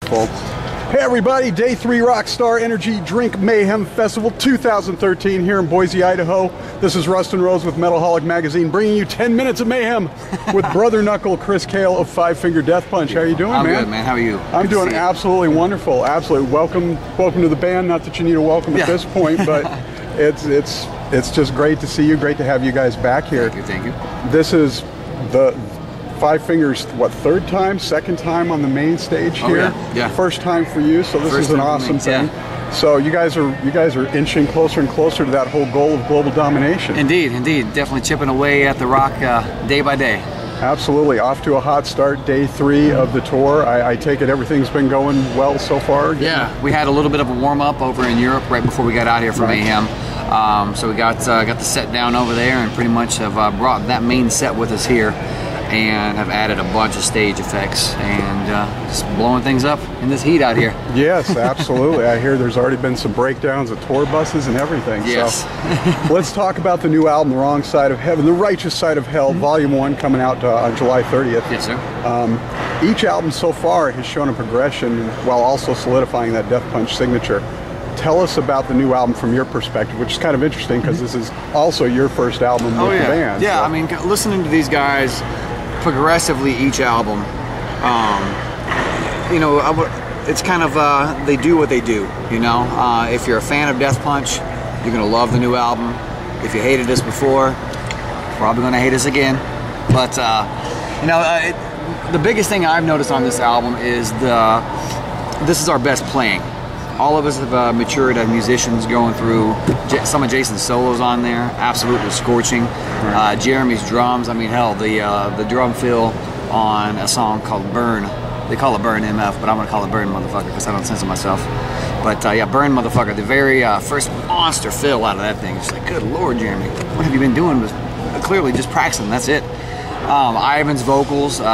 Full. Hey everybody, Day 3 Rockstar Energy Drink Mayhem Festival 2013 here in Boise, Idaho. This is Rustin Rose with Metalholic Magazine bringing you 10 minutes of mayhem with Brother Knuckle, Chris Kael of Five Finger Death Punch. How are you doing, man? I'm good, man. How are you? I'm doing absolutely wonderful. Absolutely. Welcome to the band. Not that you need a welcome at this point, but it's just great to see you. Great to have you guys back here. Thank you. This is the Five Fingers, what, third time, second time on the main stage here? Yeah. First time for you, so this is an awesome thing. Yeah. So you guys are inching closer and closer to that whole goal of global domination. Indeed. Definitely chipping away at the rock day by day. Absolutely. Off to a hot start, Day 3 of the tour. I take it everything's been going well so far? Yeah, we had a little bit of a warm-up over in Europe right before we got out here for Mayhem. So we got the set down over there and pretty much have brought that main set with us here, and have added a bunch of stage effects and just blowing things up in this heat out here. Yes, absolutely. I hear there's already been some breakdowns of tour buses and everything. Yes. So let's talk about the new album, The Wrong Side of Heaven, The Righteous Side of Hell, Volume 1, coming out on July 30th. Yes, sir. Each album so far has shown a progression while also solidifying that Death Punch signature. Tell us about the new album from your perspective, which is kind of interesting because this is also your first album with the band. Yeah, so. I mean, listening to these guys progressively each album, you know, it's kind of they do what they do, you know. If you're a fan of Death Punch, you're gonna love the new album. If you hated us before, probably gonna hate us again. But you know, the biggest thing I've noticed on this album is this is our best playing. All of us have matured as musicians, going through some of Jason's solos on there, absolutely scorching. Jeremy's drums, I mean, hell, the drum fill on a song called Burn. They call it Burn MF, but I'm gonna call it Burn Motherfucker because I don't censor myself. But yeah, Burn Motherfucker, the very first monster fill out of that thing. It's like, good Lord, Jeremy, what have you been doing? Clearly just practicing, that's it. Ivan's vocals, the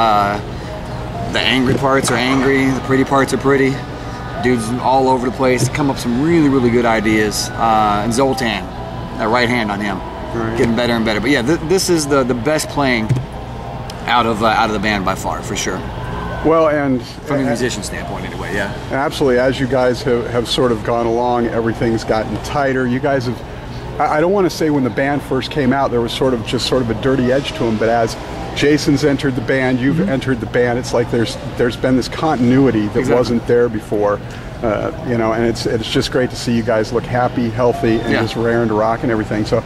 angry parts are angry, the pretty parts are pretty. Dudes all over the place, come up with some really, really good ideas. And Zoltan, that right hand on him, getting better and better. But yeah, this is the best playing out of the band by far, for sure. Well, and from a musician standpoint, anyway, yeah. Absolutely. As you guys have sort of gone along, everything's gotten tighter. You guys have, I don't want to say when the band first came out, there was sort of a dirty edge to them, but as Jason's entered the band, you've entered the band, it's like there's been this continuity that wasn't there before, you know, and it's just great to see you guys look happy, healthy, and just raring to rock and everything. So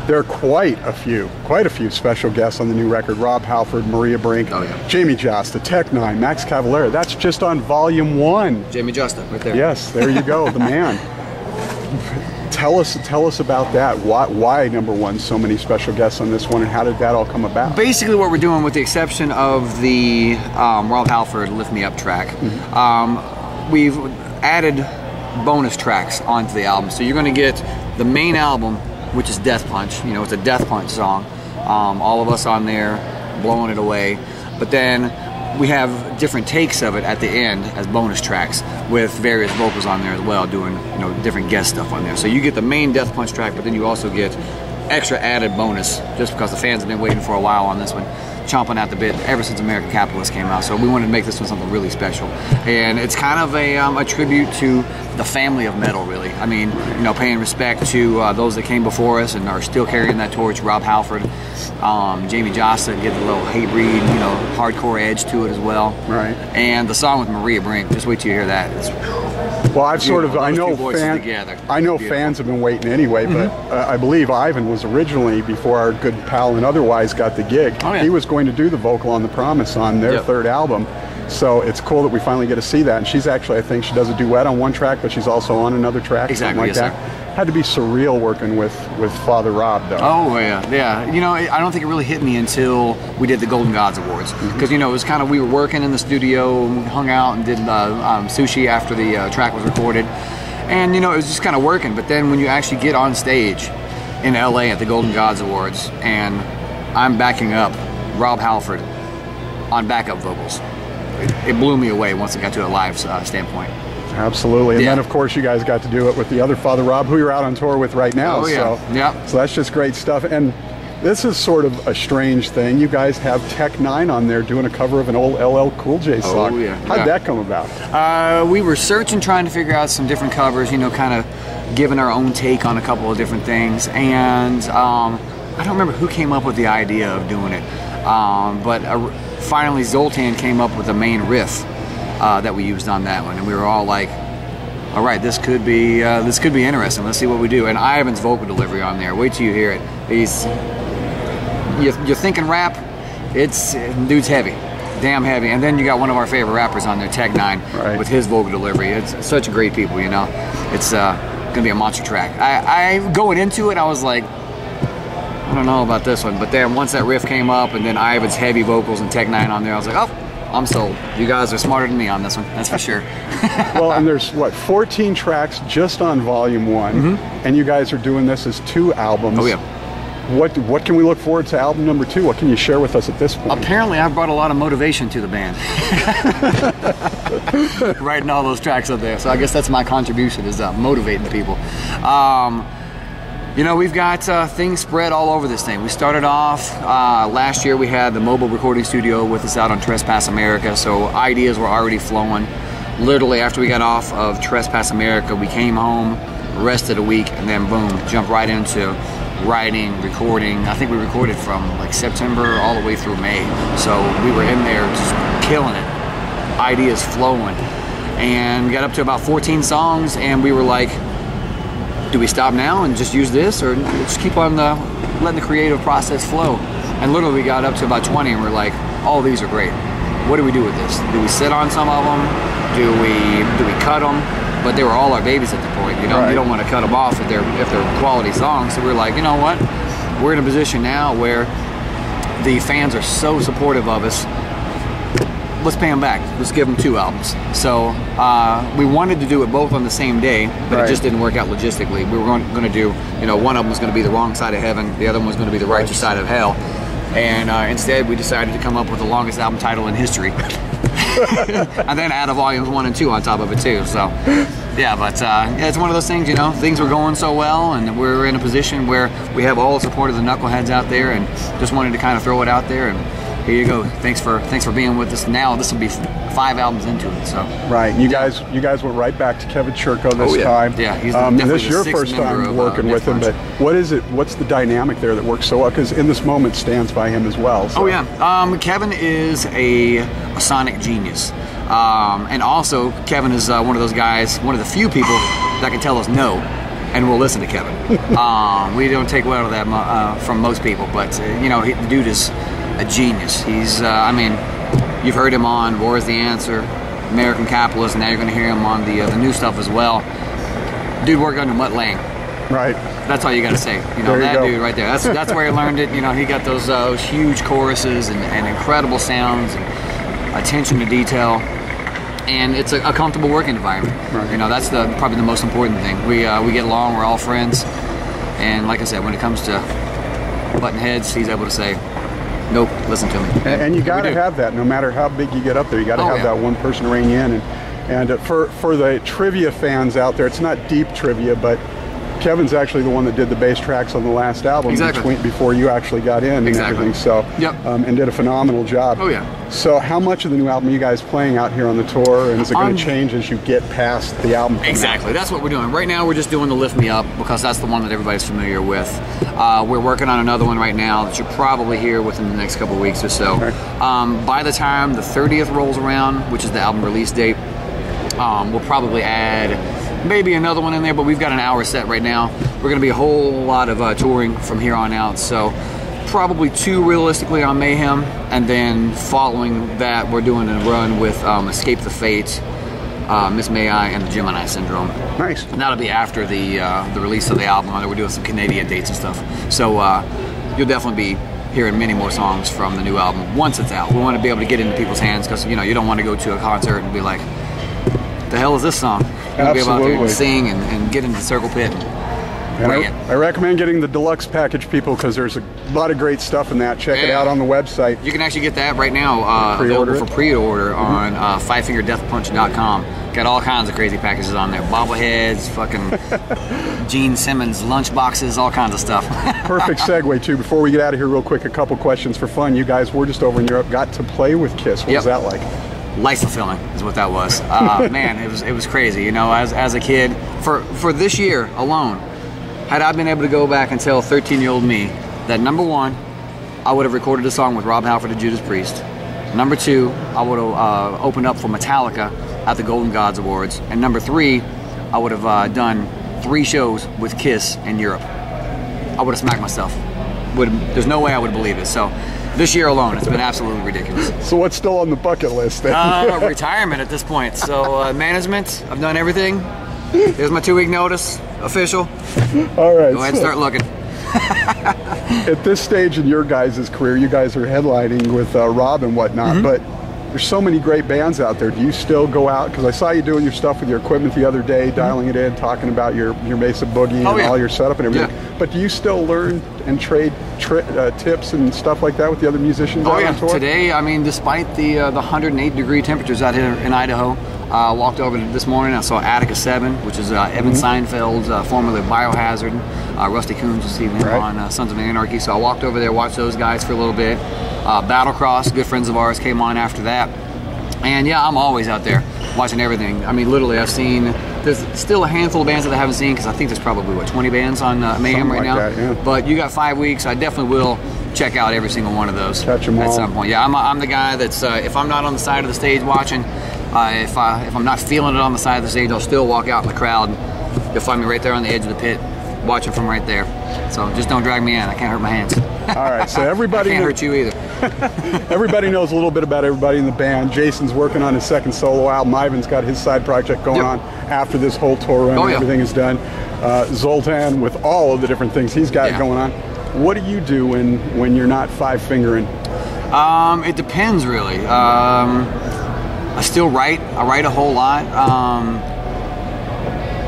there are quite a few special guests on the new record. Rob Halford, Maria Brink, Jamie Josta, Tech Nine, Max Cavalera. That's just on Volume 1. Jamie Josta, right there. Yes, there you go, the man. Tell us about that. Why, number one, so many special guests on this one, and how did that all come about? Basically what we're doing, with the exception of the Rob Halford Lift Me Up track, we've added bonus tracks onto the album. So you're going to get the main album, which is Death Punch. You know, it's a Death Punch song. All of us on there blowing it away. But then we have different takes of it at the end as bonus tracks with various vocals on there as well, doing, you know, different guest stuff on there. So you get the main Death Punch track, but then you also get extra added bonus, just because the fans have been waiting for a while on this one, chomping at the bit ever since American Capitalist came out. So we wanted to make this one something really special, and it's kind of a tribute to the family of metal, really. I mean, you know, paying respect to those that came before us and are still carrying that torch. Rob Halford, Jamie Josta, get the little Hatebreed, you know, hardcore edge to it as well. Right. And the song with Maria Brink, just wait till you hear that. Well, I know fans have been waiting anyway, but I believe Ivan was originally, before our good pal and otherwise got the gig, he was going to do the vocal on The Promise on their third album. So it's cool that we finally get to see that. And she's actually, I think she does a duet on one track, but she's also on another track. Exactly, like that. Had to be surreal working with Father Rob, though. Oh, yeah. You know, I don't think it really hit me until we did the Golden Gods Awards. Because, you know, it was kind of, we were working in the studio, hung out and did sushi after the track was recorded. And, you know, it was just kind of working. But then when you actually get on stage in LA at the Golden Gods Awards, and I'm backing up Rob Halford on backup vocals, it blew me away once it got to a live standpoint. Absolutely. And then, of course, you guys got to do it with the other Father Rob, who you're out on tour with right now. Oh, yeah. So that's just great stuff. And This is sort of a strange thing. You guys have Tech 9 on there doing a cover of an old LL Cool J song. Oh, yeah. How'd that come about? We were searching, trying to figure out some different covers, you know, kind of giving our own take on a couple of different things. And I don't remember who came up with the idea of doing it. But finally Zoltan came up with the main riff that we used on that one. And we were all like, all right, this could be interesting. Let's see what we do. And Ivan's vocal delivery on there. Wait till you hear it. You're thinking rap. Dude's heavy, damn heavy. And then you got one of our favorite rappers on there, Tech 9, with his vocal delivery. It's such great people, you know. It's gonna be a monster track. I going into it, I was like, I don't know about this one. But then once that riff came up, and then Ivan's heavy vocals and Tech 9 on there, I was like, oh, I'm sold. You guys are smarter than me on this one, that's for sure. Well, and there's, what, 14 tracks just on Volume 1, and you guys are doing this as 2 albums. Oh, yeah. What can we look forward to album number 2? What can you share with us at this point? Apparently, I've brought a lot of motivation to the band. Writing all those tracks up there, so I guess that's my contribution, is motivating people. You know, we've got things spread all over this thing. We started off, last year we had the mobile recording studio with us out on Trespass America, so ideas were already flowing. Literally after we got off of Trespass America, we came home, rested a week, and then boom, jumped right into writing, recording. I think we recorded from like September all the way through May. So we were in there just killing it. Ideas flowing. And we got up to about 14 songs, and we were like, do we stop now and just use this, or just keep on letting the creative process flow? And literally we got up to about 20, and we're like, all these are great. What do we do with this? Do we sit on some of them? Do we cut them? But they were all our babies at the point. You know, you don't want to cut them off if they're quality songs. So we're like, you know what? We're in a position now where the fans are so supportive of us. Let's pay them back. Let's give them 2 albums. So we wanted to do it both on the same day, but it just didn't work out logistically. We were going to do, you know, one of them was going to be The Wrong Side of Heaven, the other one was going to be The Righteous Side of Hell. And instead we decided to come up with the longest album title in history. And then add a volumes 1 and 2 on top of it too. So yeah, but yeah, it's one of those things, you know, things were going so well, and we're in a position where we have all the support of the knuckleheads out there, and just wanted to kind of throw it out there. And here you go. Thanks for being with us. Now this will be 5 albums into it. So you guys went right back to Kevin Churko this time. Yeah, he's definitely this is your first time working with him, but what is it? What's the dynamic there that works so well? Because In This Moment stands by him as well. So. Oh yeah, Kevin is a sonic genius, and also Kevin is one of those guys, one of the few people that can tell us no, and we'll listen to Kevin. We don't take well to that from most people, but you know, the dude is a genius. He's, I mean, you've heard him on War is the Answer, American Capitalist, and now you're going to hear him on the new stuff as well. Dude worked under Mutt Lange. Right. That's all you got to say. You know, that dude right there. That's where he learned it. You know, he got those huge choruses and incredible sounds and attention to detail. And it's a comfortable working environment. Right. You know, that's probably the most important thing. We get along. We're all friends. And like I said, when it comes to button heads, he's able to say, nope, listen to me. And you got to have that, no matter how big you get up there. You got to have that one person to rein you in. And for the trivia fans out there, it's not deep trivia, but Kevin's actually the one that did the bass tracks on the last album before you actually got in and everything. So and did a phenomenal job. Oh yeah. So how much of the new album are you guys playing out here on the tour, and is it going to change as you get past the album? Exactly. That's what we're doing. Right now we're just doing the Lift Me Up because that's the one that everybody's familiar with. We're working on another one right now that you'll probably hear within the next couple of weeks or so. By the time the 30th rolls around, which is the album release date, we'll probably add maybe another one in there, but we've got an hour set right now. We're going to be a whole lot of touring from here on out, so probably 2 realistically on Mayhem, and then following that we're doing a run with Escape the Fate, Miss May I, and the Gemini Syndrome. Nice. And that'll be after the release of the album. We're doing some Canadian dates and stuff, so you'll definitely be hearing many more songs from the new album once it's out. We want to be able to get into people's hands, because you know, you don't want to go to a concert and be like, the hell is this song? You want to be able to sing and get into the circle pit and And I recommend getting the deluxe package, people, because there's a lot of great stuff in that. Check it out on the website. You can actually get that right now, available for pre-order on fivefingerdeathpunch.com. Got all kinds of crazy packages on there. Bobbleheads, fucking Gene Simmons lunch boxes, all kinds of stuff. Perfect segue, too. Before we get out of here real quick, a couple questions for fun. You guys were just over in Europe, got to play with Kiss. What was that like? Life fulfilling is what that was. Man, it was crazy. You know, as a kid, for this year alone, had I been able to go back and tell 13-year-old me that, number one, I would have recorded a song with Rob Halford and Judas Priest. Number two, I would have opened up for Metallica at the Golden Gods Awards. And number three, I would have done 3 shows with Kiss in Europe. I would have smacked myself. There's no way I would believe it. So this year alone, it's been absolutely ridiculous. So what's still on the bucket list then? Retirement at this point. So management, I've done everything. Here's my 2-week notice, official. All right. Go ahead and start looking. At this stage in your guys' career, you guys are headlining with Rob and whatnot, but there's so many great bands out there. Do you still go out? Because I saw you doing your stuff with your equipment the other day, dialing it in, talking about your Mesa Boogie and all your setup and everything. Yeah. But do you still learn and trade tips and stuff like that with the other musicians out on tour? Today, I mean, despite the 108-degree temperatures out here in Idaho, I walked over this morning. I saw Attica 7, which is Evan Seinfeld's, formerly Biohazard. Rusty Coons, you see him on Sons of Anarchy. So I walked over there, watched those guys for a little bit. Battlecross, good friends of ours, came on after that. And yeah, I'm always out there watching everything. I mean, literally, I've seen, there's still a handful of bands that I haven't seen, because I think there's probably, 20 bands on Mayhem right now? That, yeah. But you got 5 weeks. I definitely will check out every single one of those. Catch them all. At some point. Yeah, I'm the guy that's, if I'm not on the side of the stage watching, if I'm not feeling it on the side of the stage, I'll still walk out in the crowd. You'll find me right there on the edge of the pit, watching from right there. So just don't drag me in. I can't hurt my hands. All right, so everybody... I can't hurt you either. Everybody knows a little bit about everybody in the band. Jason's working on his second solo album. Ivan's got his side project going on after this whole tour run and everything is done. Zoltan with all of the different things he's got going on. What do you do when you're not five-fingering? It depends, really. I still write. I write a whole lot.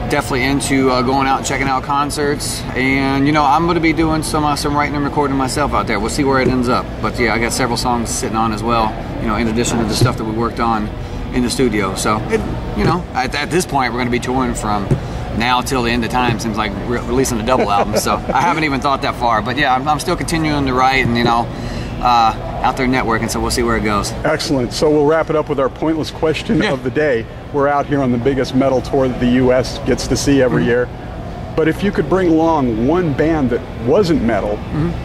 Definitely into going out and checking out concerts, and you know, I'm going to be doing some writing and recording myself out there. We'll see where it ends up, but yeah, I got several songs sitting on as well, you know, in addition to the stuff that we worked on in the studio. So you know, at this point, we're going to be touring from now till the end of time. Seems like releasing a double album, so I haven't even thought that far. But yeah, I'm still continuing to write, and you know, out there networking, so we'll see where it goes. Excellent. So we'll wrap it up with our pointless question of the day. We're out here on the biggest metal tour that the U.S. gets to see every year. But if you could bring along one band that wasn't metal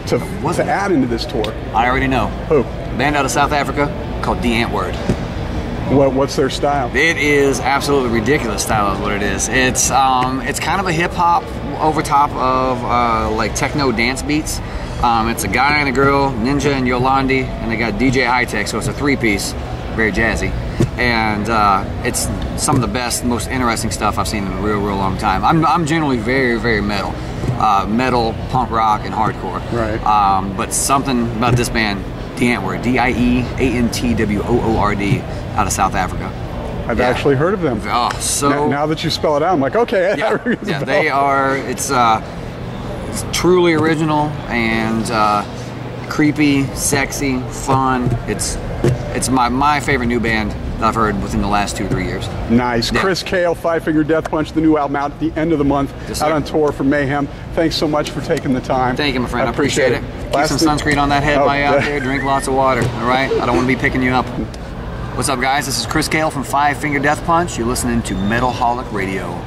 to add into this tour. I already know. Who? A band out of South Africa called The Antwoord. What's their style? It is absolutely ridiculous style is what it is. It's kind of a hip-hop over top of like techno dance beats. It's a guy and a girl, Ninja and Yolandi, and they got DJ High-Tech, so it's a 3-piece, very jazzy. And it's some of the best, most interesting stuff I've seen in a real long time. I'm generally very, very metal. Metal, punk rock, and hardcore. Right. But something about this band, The Antwoord, D-I-E-A-N-T-W-O-O-R-D, out of South Africa. I've actually heard of them. Oh, so... Now that you spell it out, I'm like, okay. Yeah, they are... It's truly original and creepy, sexy, fun. It's my favorite new band that I've heard within the last 2-3 years. Nice. Yeah. Chris Kael, Five Finger Death Punch, the new album out at the end of the month, out on tour for Mayhem. Thanks so much for taking the time. Thank you, my friend. I appreciate it. Keep some sunscreen on that head while you're out there. Drink lots of water, all right? I don't want to be picking you up. What's up, guys? This is Chris Kael from Five Finger Death Punch. You're listening to Metalholic Radio.